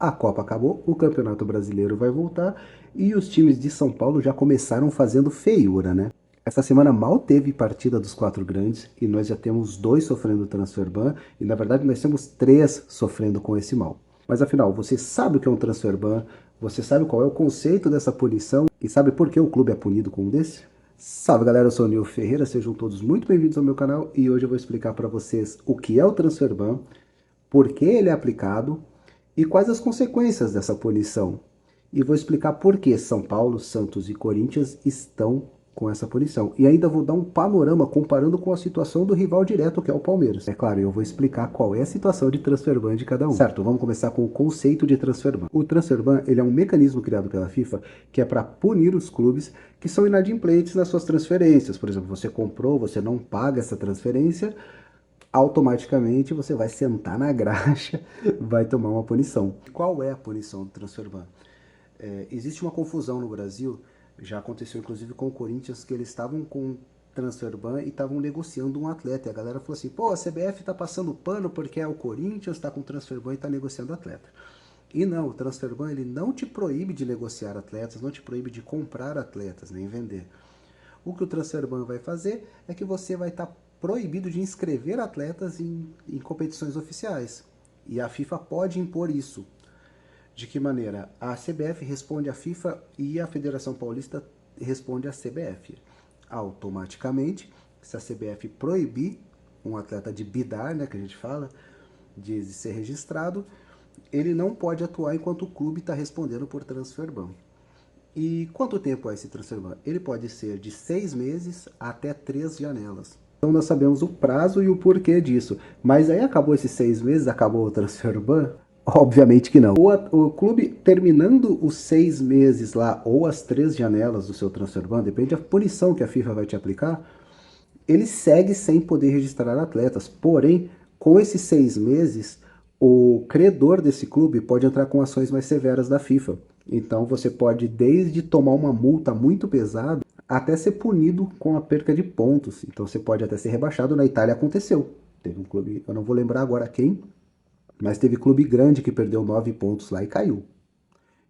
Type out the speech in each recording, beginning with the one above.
A Copa acabou, o Campeonato Brasileiro vai voltar e os times de São Paulo já começaram fazendo feiura, né? Essa semana mal teve partida dos quatro grandes e nós já temos dois sofrendo transfer ban e na verdade nós temos três sofrendo com esse mal. Mas afinal, você sabe o que é um transfer ban? Você sabe qual é o conceito dessa punição? E sabe por que o clube é punido com um desse? Salve galera, eu sou o Nil Ferreira, sejam todos muito bem-vindos ao meu canal e hoje eu vou explicar para vocês o que é o transfer ban, por que ele é aplicado e quais as consequências dessa punição. E vou explicar por que São Paulo, Santos e Corinthians estão com essa punição. E ainda vou dar um panorama comparando com a situação do rival direto, que é o Palmeiras. É claro, eu vou explicar qual é a situação de transfer ban de cada um. Certo, vamos começar com o conceito de transfer ban. O transfer ban ele é um mecanismo criado pela FIFA que é para punir os clubes que são inadimplentes nas suas transferências. Por exemplo, você comprou, você não paga essa transferência, automaticamente você vai sentar na graxa, vai tomar uma punição. Qual é a punição do transfer ban? Existe uma confusão no Brasil, já aconteceu inclusive com o Corinthians, que eles estavam com transfer ban e estavam negociando um atleta. E a galera falou assim, pô, a CBF tá passando pano porque é o Corinthians, tá com transfer ban e tá negociando atleta. E não, o transfer ban ele não te proíbe de negociar atletas, não te proíbe de comprar atletas, nem vender. O que o transfer ban vai fazer é que você vai estar proibido de inscrever atletas em competições oficiais. E a FIFA pode impor isso. De que maneira? A CBF responde à FIFA e a Federação Paulista responde à CBF. Automaticamente, se a CBF proibir um atleta de bidar, né, que a gente fala, de ser registrado, ele não pode atuar enquanto o clube está respondendo por transfer ban. E quanto tempo é esse transfer ban? Ele pode ser de 6 meses até 3 janelas. Então nós sabemos o prazo e o porquê disso. Mas aí acabou esses 6 meses, acabou o transfer ban? Obviamente que não. O clube terminando os 6 meses lá, ou as 3 janelas do seu transfer ban, depende da punição que a FIFA vai te aplicar, ele segue sem poder registrar atletas. Porém, com esses 6 meses, o credor desse clube pode entrar com ações mais severas da FIFA. Então você pode desde tomar uma multa muito pesada até ser punido com a perca de pontos. Então você pode até ser rebaixado. Na Itália aconteceu. Teve um clube, eu não vou lembrar agora quem, mas teve clube grande que perdeu 9 pontos lá e caiu.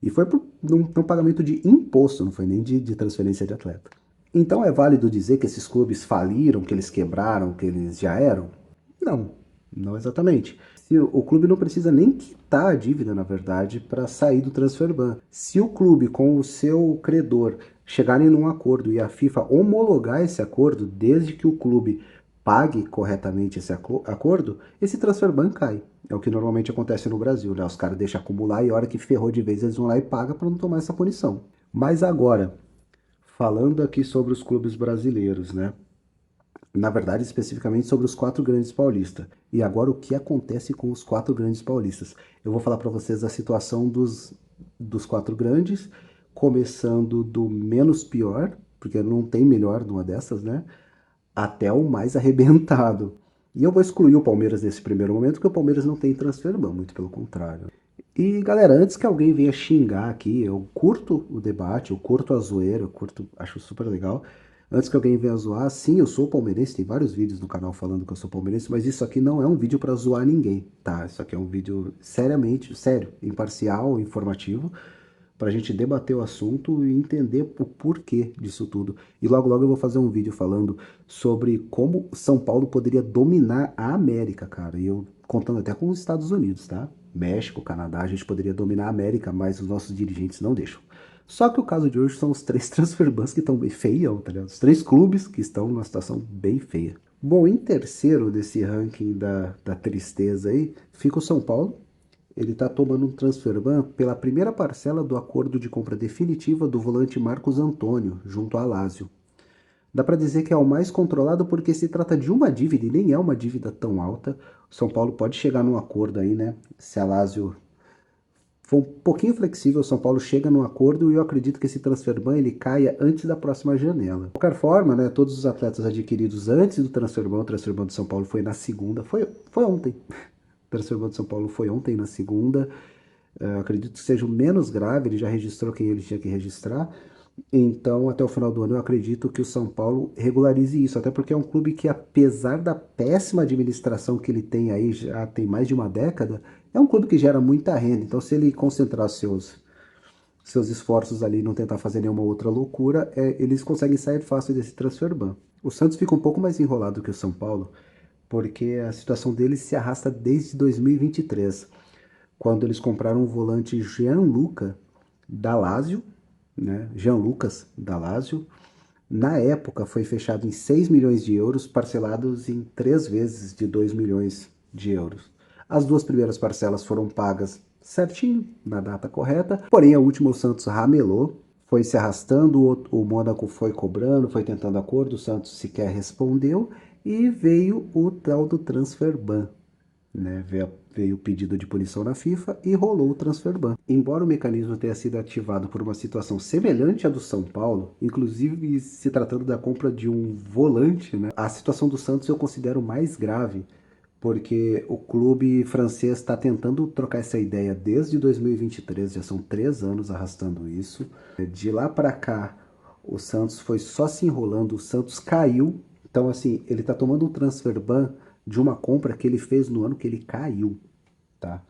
E foi por um pagamento de imposto, não foi nem de transferência de atleta. Então é válido dizer que esses clubes faliram, que eles quebraram, que eles já eram? Não, não exatamente. O clube não precisa nem quitar a dívida, na verdade, para sair do transfer ban. Se o clube com o seu credor chegarem num acordo e a FIFA homologar esse acordo, desde que o clube pague corretamente esse acordo, esse transfer ban cai. É o que normalmente acontece no Brasil, né? Os caras deixam acumular e a hora que ferrou de vez eles vão lá e pagam para não tomar essa punição. Mas agora, falando aqui sobre os clubes brasileiros, né? Na verdade, especificamente sobre os quatro grandes paulistas. E agora o que acontece com os quatro grandes paulistas? Eu vou falar para vocês a situação dos quatro grandes, começando do menos pior, porque não tem melhor numa dessas, né? Até o mais arrebentado. E eu vou excluir o Palmeiras nesse primeiro momento, porque o Palmeiras não tem transfer ban, muito pelo contrário. E galera, antes que alguém venha xingar aqui, eu curto o debate, eu curto a zoeira, eu curto, acho super legal. Antes que alguém venha zoar, sim, eu sou palmeirense, tem vários vídeos no canal falando que eu sou palmeirense, mas isso aqui não é um vídeo para zoar ninguém, tá? Isso aqui é um vídeo seriamente, sério, imparcial, informativo, para a gente debater o assunto e entender o porquê disso tudo. E logo logo eu vou fazer um vídeo falando sobre como São Paulo poderia dominar a América, cara. E eu contando até com os Estados Unidos, tá? México, Canadá, a gente poderia dominar a América, mas os nossos dirigentes não deixam. Só que o caso de hoje são os três transfer bans que estão bem feião, tá ligado? Os três clubes que estão numa situação bem feia. Bom, em terceiro desse ranking da tristeza aí, fica o São Paulo. Ele está tomando um transfer ban pela primeira parcela do acordo de compra definitiva do volante Marcos Antônio, junto à Lazio. Dá para dizer que é o mais controlado porque se trata de uma dívida e nem é uma dívida tão alta. O São Paulo pode chegar num acordo aí, né? Se a Lazio for um pouquinho flexível, o São Paulo chega num acordo e eu acredito que esse transfer ban ele caia antes da próxima janela. De qualquer forma, né, todos os atletas adquiridos antes do transfer ban, o transfer ban do São Paulo foi na segunda, foi ontem. O transfer ban do São Paulo foi ontem na segunda. Acredito que seja o menos grave, ele já registrou quem ele tinha que registrar. Então, até o final do ano, eu acredito que o São Paulo regularize isso, até porque é um clube que, apesar da péssima administração que ele tem aí, já tem mais de uma década, É um clube que gera muita renda, então se ele concentrar seus esforços ali e não tentar fazer nenhuma outra loucura, eles conseguem sair fácil desse transfer ban. O Santos fica um pouco mais enrolado que o São Paulo, porque a situação deles se arrasta desde 2023, quando eles compraram o volante Gianluca da Lazio, né? Jean Lucas da Lazio. Na época foi fechado em 6 milhões de euros, parcelados em 3 vezes de 2 milhões de euros. As duas primeiras parcelas foram pagas certinho, na data correta, porém a última o Santos ramelou, foi se arrastando, o Mônaco foi cobrando, foi tentando acordo, o Santos sequer respondeu e veio o tal do transfer ban, né? Veio o pedido de punição na FIFA e rolou o transfer ban. Embora o mecanismo tenha sido ativado por uma situação semelhante à do São Paulo, inclusive se tratando da compra de um volante, né? A situação do Santos eu considero mais grave, porque o clube francês está tentando trocar essa ideia desde 2023, já são 3 anos arrastando isso. De lá para cá, o Santos foi só se enrolando, o Santos caiu. Então, assim, ele está tomando um transfer ban de uma compra que ele fez no ano que ele caiu, tá?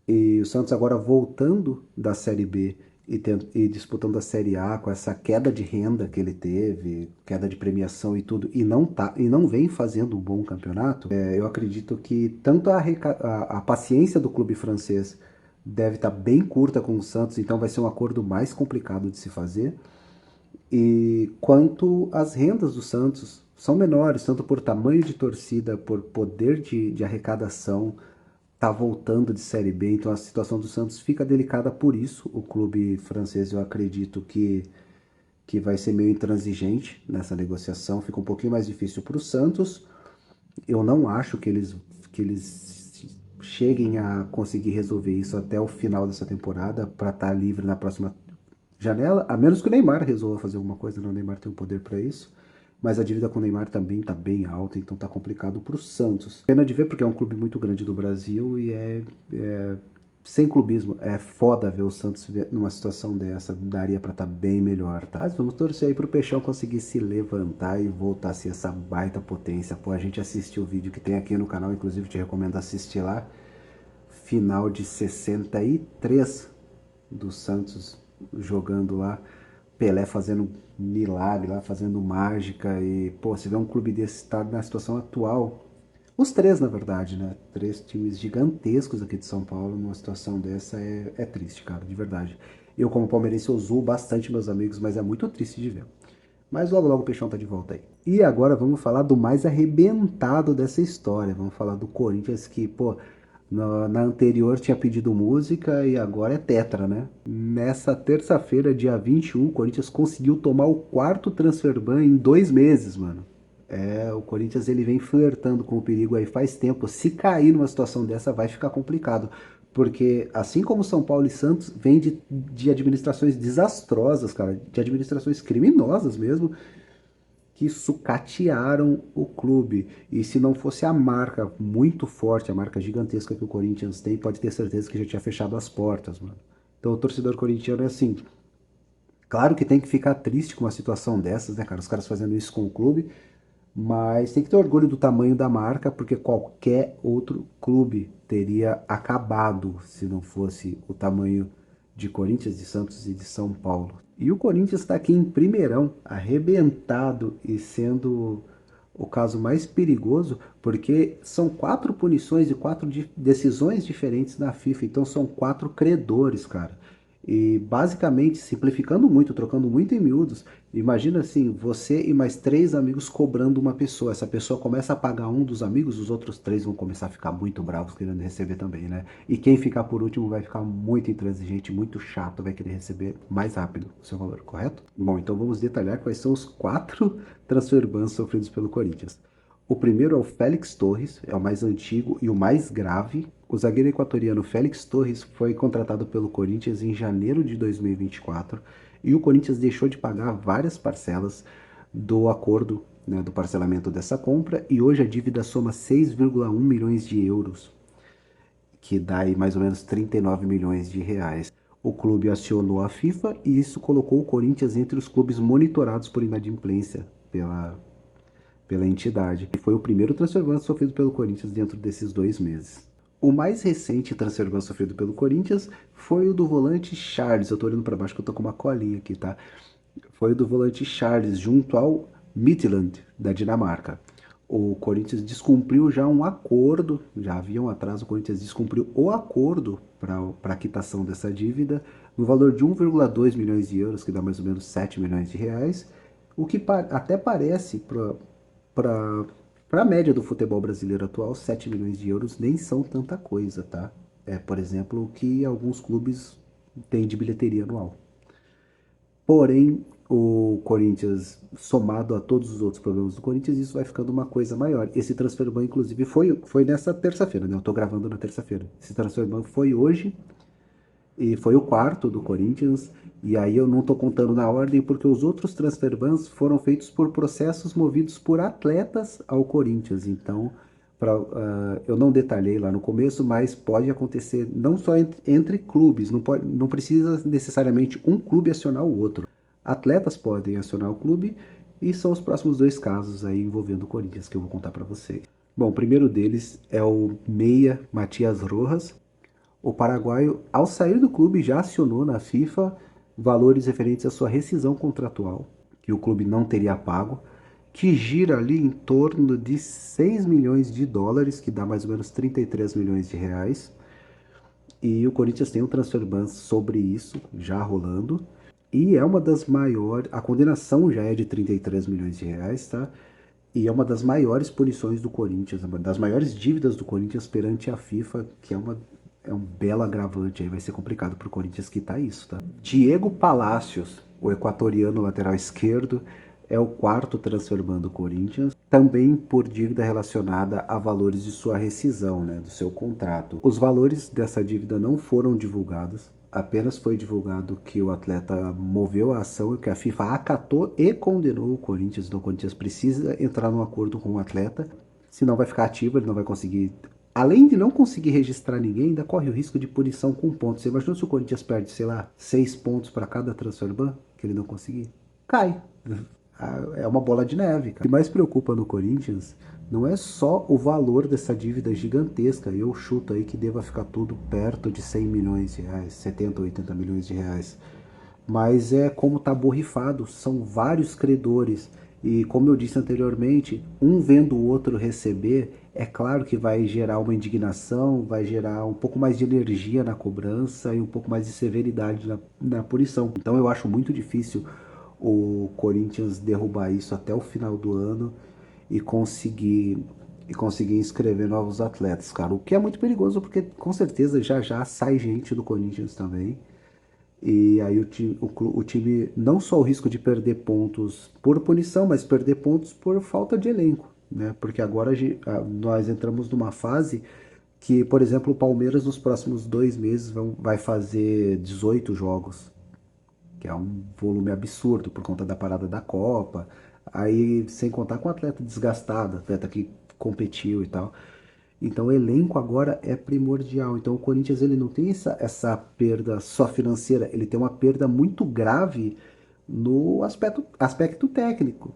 E o Santos agora voltando da Série B e disputando a Série A com essa queda de renda que ele teve, queda de premiação e tudo, e não vem fazendo um bom campeonato, eu acredito que tanto a paciência do clube francês deve estar bem curta com o Santos, então vai ser um acordo mais complicado de se fazer. E quanto as rendas do Santos são menores, tanto por tamanho de torcida, por poder de arrecadação, tá voltando de Série B, então a situação do Santos fica delicada por isso. O clube francês, eu acredito que vai ser meio intransigente nessa negociação, fica um pouquinho mais difícil para o Santos. Eu não acho que eles cheguem a conseguir resolver isso até o final dessa temporada para estar livre na próxima janela, a menos que o Neymar resolva fazer alguma coisa, né? O Neymar tem o poder para isso. Mas a dívida com o Neymar também está bem alta, então está complicado para o Santos. Pena de ver porque é um clube muito grande do Brasil e sem clubismo. É foda ver o Santos numa situação dessa. Daria para estar bem melhor, tá? Mas vamos torcer aí pro Peixão conseguir se levantar e voltar a ser essa baita potência. Pô, a gente assistiu o vídeo que tem aqui no canal, inclusive te recomendo assistir lá. Final de 63 do Santos jogando lá, Pelé fazendo milagre lá, fazendo mágica e, pô, você vê um clube desse estar na situação atual, os três na verdade, né, 3 times gigantescos aqui de São Paulo numa situação dessa é triste, cara, de verdade. Eu como palmeirense eu zoo bastante meus amigos, mas é muito triste de ver. Mas logo logo o Peixão tá de volta aí. E agora vamos falar do mais arrebentado dessa história. Vamos falar do Corinthians que, pô, na anterior tinha pedido música e agora é tetra, né? Nessa terça-feira, dia 21, o Corinthians conseguiu tomar o quarto transfer ban em 2 meses, mano. O Corinthians ele vem flertando com o perigo aí faz tempo. Se cair numa situação dessa, vai ficar complicado. Porque assim como São Paulo e Santos, vem de administrações desastrosas, cara, de administrações criminosas mesmo, que sucatearam o clube. E se não fosse a marca muito forte, a marca gigantesca que o Corinthians tem, pode ter certeza que já tinha fechado as portas, mano. Então o torcedor corintiano é assim, claro que tem que ficar triste com uma situação dessas, né, cara? Os caras fazendo isso com o clube, mas tem que ter orgulho do tamanho da marca, porque qualquer outro clube teria acabado se não fosse o tamanho de Corinthians, de Santos e de São Paulo. E o Corinthians está aqui em primeirão, arrebentado e sendo o caso mais perigoso, porque são 4 punições e 4 decisões diferentes da FIFA, então são 4 credores, cara. E basicamente, simplificando muito, trocando muito em miúdos, imagina assim, você e mais 3 amigos cobrando uma pessoa. Essa pessoa começa a pagar um dos amigos, os outros 3 vão começar a ficar muito bravos querendo receber também, né? E quem ficar por último vai ficar muito intransigente, muito chato, vai querer receber mais rápido o seu valor, correto? Bom, então vamos detalhar quais são os 4 transfer bans sofridos pelo Corinthians. O primeiro é o Félix Torres, é o mais antigo e o mais grave. O zagueiro equatoriano Félix Torres foi contratado pelo Corinthians em janeiro de 2024 e o Corinthians deixou de pagar várias parcelas do acordo, né, do parcelamento dessa compra e hoje a dívida soma 6,1 milhões de euros, que dá aí mais ou menos 39 milhões de reais. O clube acionou a FIFA e isso colocou o Corinthians entre os clubes monitorados por inadimplência pela entidade. E foi o primeiro transfer ban sofrido pelo Corinthians dentro desses 2 meses. O mais recente transfer sofrido pelo Corinthians foi o do volante Charles. Eu tô olhando para baixo que eu tô com uma colinha aqui, tá? Foi o do volante Charles junto ao Midtjylland, da Dinamarca. O Corinthians descumpriu já um acordo, já havia um atraso, o Corinthians descumpriu o acordo para a quitação dessa dívida no valor de 1,2 milhões de euros, que dá mais ou menos 7 milhões de reais, o que até parece para a média do futebol brasileiro atual, 7 milhões de euros nem são tanta coisa, tá? É, por exemplo, o que alguns clubes têm de bilheteria anual. Porém, o Corinthians, somado a todos os outros problemas do Corinthians, isso vai ficando uma coisa maior. Esse transfer ban, inclusive, foi nessa terça-feira, né? Eu tô gravando na terça-feira. Esse transfer ban foi hoje e foi o quarto do Corinthians. E aí eu não tô contando na ordem porque os outros transfer bans foram feitos por processos movidos por atletas ao Corinthians. Então, eu não detalhei lá no começo, mas pode acontecer não só entre clubes, não precisa necessariamente um clube acionar o outro. Atletas podem acionar o clube e são os próximos dois casos aí envolvendo o Corinthians que eu vou contar para vocês. Bom, o primeiro deles é o meia Matias Rojas. O paraguaio, ao sair do clube, já acionou na FIFA valores referentes à sua rescisão contratual, que o clube não teria pago, que gira ali em torno de 6 milhões de dólares, que dá mais ou menos 33 milhões de reais. E o Corinthians tem um transfer ban sobre isso, já rolando. E é uma das maiores. A condenação já é de 33 milhões de reais, tá? E é uma das maiores punições do Corinthians, uma das maiores dívidas do Corinthians perante a FIFA, que é um belo agravante aí, vai ser complicado pro Corinthians quitar isso, tá? Diego Palacios, o equatoriano lateral esquerdo, é o quarto transfer ban do Corinthians, também por dívida relacionada a valores de sua rescisão, né, do seu contrato. Os valores dessa dívida não foram divulgados, apenas foi divulgado que o atleta moveu a ação e que a FIFA acatou e condenou o Corinthians. Então o Corinthians precisa entrar num acordo com o atleta, senão vai ficar ativo, ele não vai conseguir. Além de não conseguir registrar ninguém, ainda corre o risco de punição com pontos. Você imagina se o Corinthians perde, sei lá, 6 pontos para cada transfer ban que ele não conseguir? Cai. É uma bola de neve, cara. O que mais preocupa no Corinthians não é só o valor dessa dívida gigantesca. Eu chuto aí que deva ficar tudo perto de 100 milhões de reais, 70, 80 milhões de reais. Mas é como tá borrifado, são vários credores. E como eu disse anteriormente, um vendo o outro receber, é claro que vai gerar uma indignação, vai gerar um pouco mais de energia na cobrança e um pouco mais de severidade na punição. Então eu acho muito difícil o Corinthians derrubar isso até o final do ano e conseguir inscrever novos atletas, cara. O que é muito perigoso porque com certeza já já sai gente do Corinthians também. E aí o time, não só o risco de perder pontos por punição, mas perder pontos por falta de elenco, né? Porque agora nós entramos numa fase que, por exemplo, o Palmeiras nos próximos 2 meses vai fazer 18 jogos, que é um volume absurdo por conta da parada da Copa. Aí, sem contar com o atleta desgastado, atleta que competiu e tal. Então o elenco agora é primordial. Então o Corinthians ele não tem essa perda só financeira, ele tem uma perda muito grave no aspecto técnico.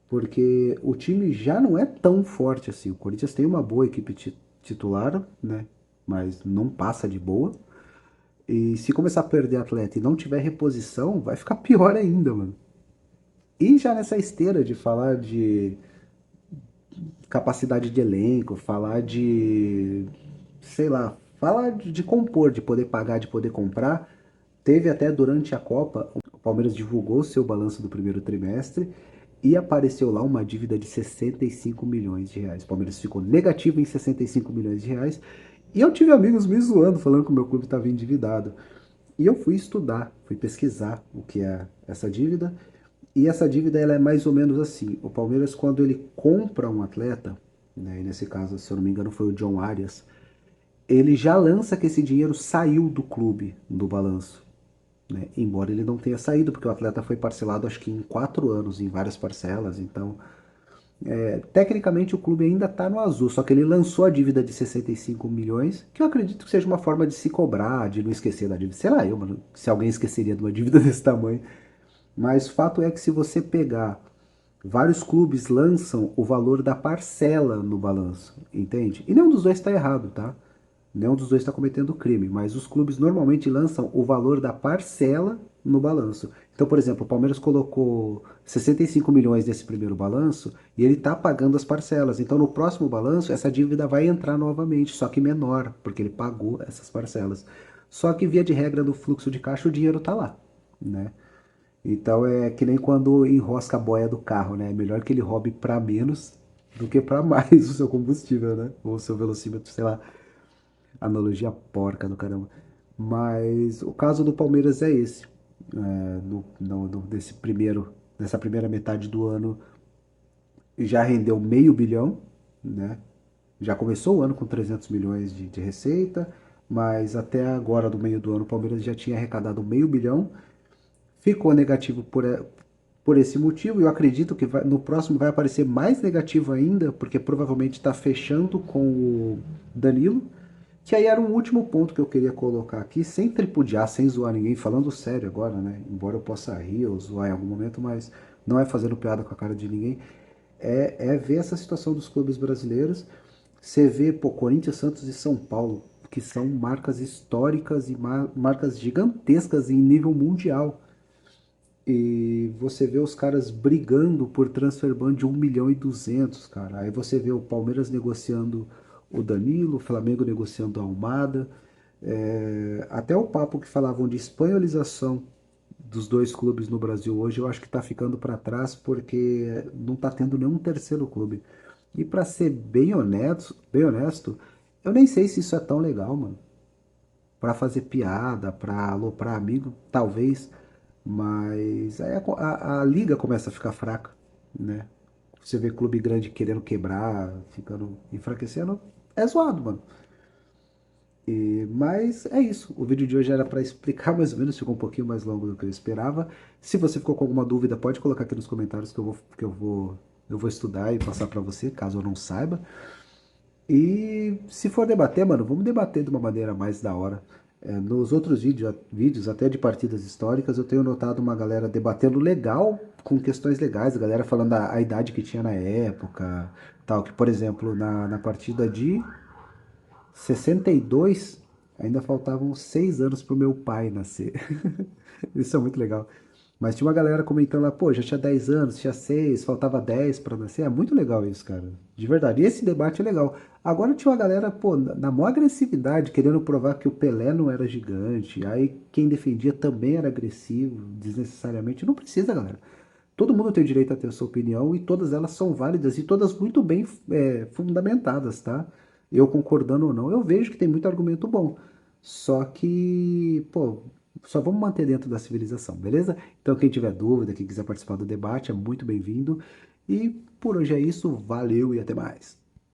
Porque o time já não é tão forte assim. O Corinthians tem uma boa equipe titular, né? Mas não passa de boa. E se começar a perder atleta e não tiver reposição, vai ficar pior ainda, mano. E já nessa esteira de falar de capacidade de elenco, falar de, sei lá, falar de compor, de poder pagar, de poder comprar. Teve até durante a Copa, o Palmeiras divulgou seu balanço do primeiro trimestre e apareceu lá uma dívida de 65 milhões de reais. O Palmeiras ficou negativo em 65 milhões de reais. E eu tive amigos me zoando, falando que o meu clube estava endividado. E eu fui estudar, fui pesquisar o que é essa dívida. E essa dívida ela é mais ou menos assim. O Palmeiras, quando ele compra um atleta, né, e nesse caso, se eu não me engano, foi o John Arias, ele já lança que esse dinheiro saiu do clube, do balanço. Né? Embora ele não tenha saído, porque o atleta foi parcelado acho que em 4 anos, em várias parcelas. Então, tecnicamente o clube ainda está no azul, só que ele lançou a dívida de 65 milhões, que eu acredito que seja uma forma de se cobrar, de não esquecer da dívida. Sei lá, mano, se alguém esqueceria de uma dívida desse tamanho. Mas fato é que se você pegar, vários clubes lançam o valor da parcela no balanço, entende? E nenhum dos dois está errado, tá? Nenhum dos dois está cometendo crime, mas os clubes normalmente lançam o valor da parcela no balanço. Então, por exemplo, o Palmeiras colocou 65 milhões nesse primeiro balanço e ele está pagando as parcelas. Então, no próximo balanço, essa dívida vai entrar novamente, só que menor, porque ele pagou essas parcelas. Só que, via de regra, no fluxo de caixa, o dinheiro está lá, né? Então, é que nem quando enrosca a boia do carro, né? É melhor que ele roube para menos do que para mais o seu combustível, né? Ou o seu velocímetro, sei lá. Analogia porca do caramba. Mas o caso do Palmeiras é esse. Nessa primeira metade do ano já rendeu meio bilhão, né? Já começou o ano com 300 milhões de receita, mas até agora, do meio do ano, o Palmeiras já tinha arrecadado meio bilhão. Ficou negativo por esse motivo, e eu acredito que no próximo vai aparecer mais negativo ainda, porque provavelmente está fechando com o Danilo, que aí era um último ponto que eu queria colocar aqui, sem tripudiar, sem zoar ninguém, falando sério agora, né? Embora eu possa rir ou zoar em algum momento, mas não é fazendo piada com a cara de ninguém. É ver essa situação dos clubes brasileiros. Você vê, pô, Corinthians, Santos e São Paulo, que são marcas históricas e marcas gigantescas em nível mundial. E você vê os caras brigando por transfer ban de 1,2 milhão, cara. Aí você vê o Palmeiras negociando o Danilo, o Flamengo negociando a Almada. Até o papo que falavam de espanholização dos dois clubes no Brasil hoje, eu acho que está ficando para trás porque não está tendo nenhum terceiro clube. E para ser bem honesto, eu nem sei se isso é tão legal, mano. Para fazer piada, para aloprar amigo, talvez, mas aí a liga começa a ficar fraca, né? Você vê clube grande querendo quebrar, ficando enfraquecendo, é zoado, mano. Mas é isso. O vídeo de hoje era para explicar mais ou menos, ficou um pouquinho mais longo do que eu esperava. Se você ficou com alguma dúvida, pode colocar aqui nos comentários que eu vou estudar e passar para você, caso eu não saiba. E se for debater, mano, vamos debater de uma maneira mais da hora. Nos outros vídeos, até de partidas históricas, eu tenho notado uma galera debatendo legal, com questões legais, a galera falando a idade que tinha na época, tal, que, por exemplo, na partida de 62, ainda faltavam 6 anos pro meu pai nascer. Isso é muito legal. Mas tinha uma galera comentando lá, pô, já tinha 10 anos, tinha 6, faltava 10 pra nascer. É muito legal isso, cara. De verdade. E esse debate é legal. Agora tinha uma galera, pô, na maior agressividade, querendo provar que o Pelé não era gigante. Aí quem defendia também era agressivo, desnecessariamente. Não precisa, galera. Todo mundo tem o direito a ter a sua opinião e todas elas são válidas e todas muito bem fundamentadas, tá? Eu concordando ou não, eu vejo que tem muito argumento bom. Só que, pô, só vamos manter dentro da civilização, beleza? Então, quem tiver dúvida, quem quiser participar do debate, é muito bem-vindo. E por hoje é isso, valeu e até mais.